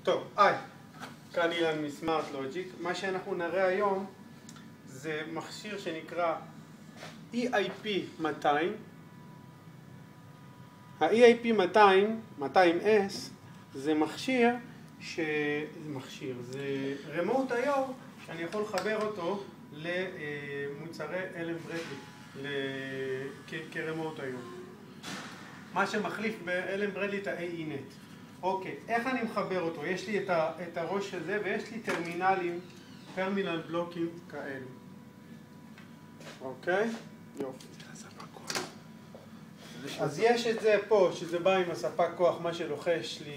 טוב, כאן אילן מסמארט לוג'יק. מה שאנחנו נראה היום זה מכשיר שנקרא EIP 200. ה-EIP 200S זה זה Remote IO שאני יכול לחבר אותו למוצרי אלן ברדלי כ-Remote IO. מה שמחליף באלן ברדלי את ה-AENet. אוקיי, איך אני מחבר אותו? יש לי את הראש הזה ויש לי טרמינל בלוקים כאלו. אוקיי? יופי. אז יש את זה פה, שזה בא עם הספק כוח, מה שלוחש לי...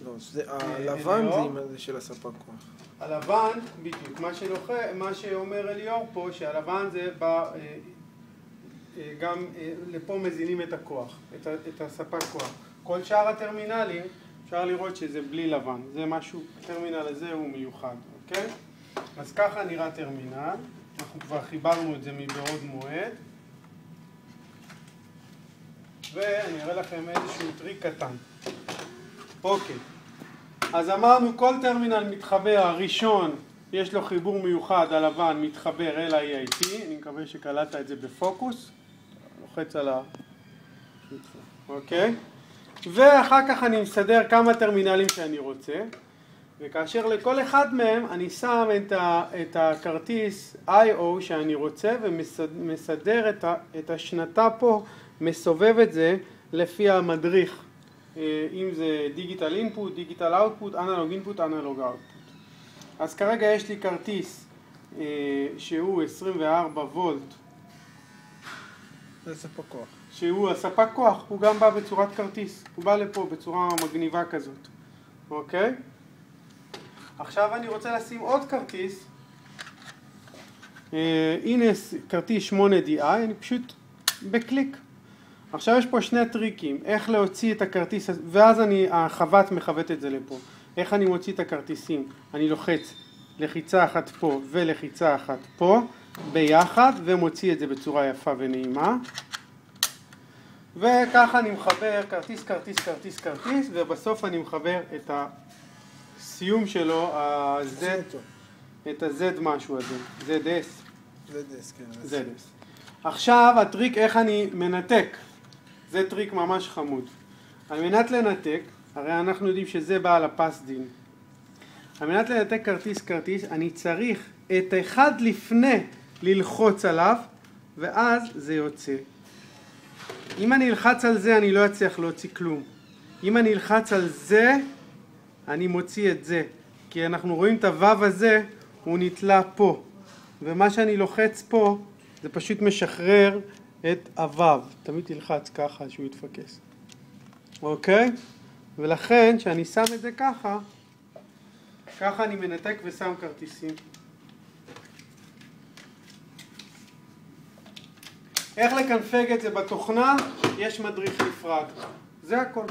לא, הלבן זה של הספק כוח. הלבן, בדיוק, מה שאומר אליאור פה, שהלבן זה בא... גם לפה מזינים את הכוח, את הספק כוח. כל שאר הטרמינלים, אפשר לראות שזה בלי לבן. זה משהו, הטרמינל הזה הוא מיוחד, אוקיי? אז ככה נראה טרמינל. אנחנו כבר חיברנו את זה מבעוד מועד. ואני אראה לכם איזשהו טריק קטן. אוקיי. אז אמרנו, כל טרמינל מתחבר, הראשון, יש לו חיבור מיוחד, הלבן מתחבר אל ה-EIP. אני מקווה שקלטת את זה בפוקוס. לוחץ על ה... אוקיי? ואחר כך אני מסדר כמה טרמינלים שאני רוצה, וכאשר לכל אחד מהם אני שם את הכרטיס I/O שאני רוצה ומסדר את השנתה פה, מסובב את זה לפי המדריך, אם זה דיגיטל אינפוט, דיגיטל אאוטפוט, אנלוג אינפוט, אנלוג אאוטפוט. אז כרגע יש לי כרטיס שהוא 24 וולט, זה ספק כוח. שהוא הספק כוח, הוא גם בא בצורת כרטיס, הוא בא לפה בצורה מגניבה כזאת, אוקיי? עכשיו אני רוצה לשים עוד כרטיס, הנה כרטיס 8DI, אני פשוט בקליק. עכשיו יש פה שני טריקים, איך להוציא את הכרטיס, ואז החבט מחבט את זה לפה. איך אני מוציא את הכרטיסים? אני לוחץ לחיצה אחת פה ולחיצה אחת פה, ביחד, ומוציא את זה בצורה יפה ונעימה. וככה אני מחבר כרטיס, כרטיס, כרטיס, כרטיס, ובסוף אני מחבר את הסיום שלו, את ה-Z משהו הזה, ZS. ZS, כן. ZS. עכשיו הטריק איך אני מנתק, זה טריק ממש חמוד. על מנת לנתק, הרי אנחנו יודעים שזה בא על הפס דין. על מנת לנתק כרטיס, אני צריך את אחד לפני ללחוץ עליו, ואז זה יוצא. אם אני אלחץ על זה, אני לא אצליח להוציא כלום. אם אני אלחץ על זה, אני מוציא את זה. כי אנחנו רואים את הוו הזה, הוא נתלה פה. ומה שאני לוחץ פה, זה פשוט משחרר את הוו. תמיד תלחץ ככה שהוא יתפקס. אוקיי? ולכן, כשאני שם את זה ככה, ככה אני מנתק ושם כרטיסים. איך לקנפג את זה בתוכנה? יש מדריך נפרד. זה הכל.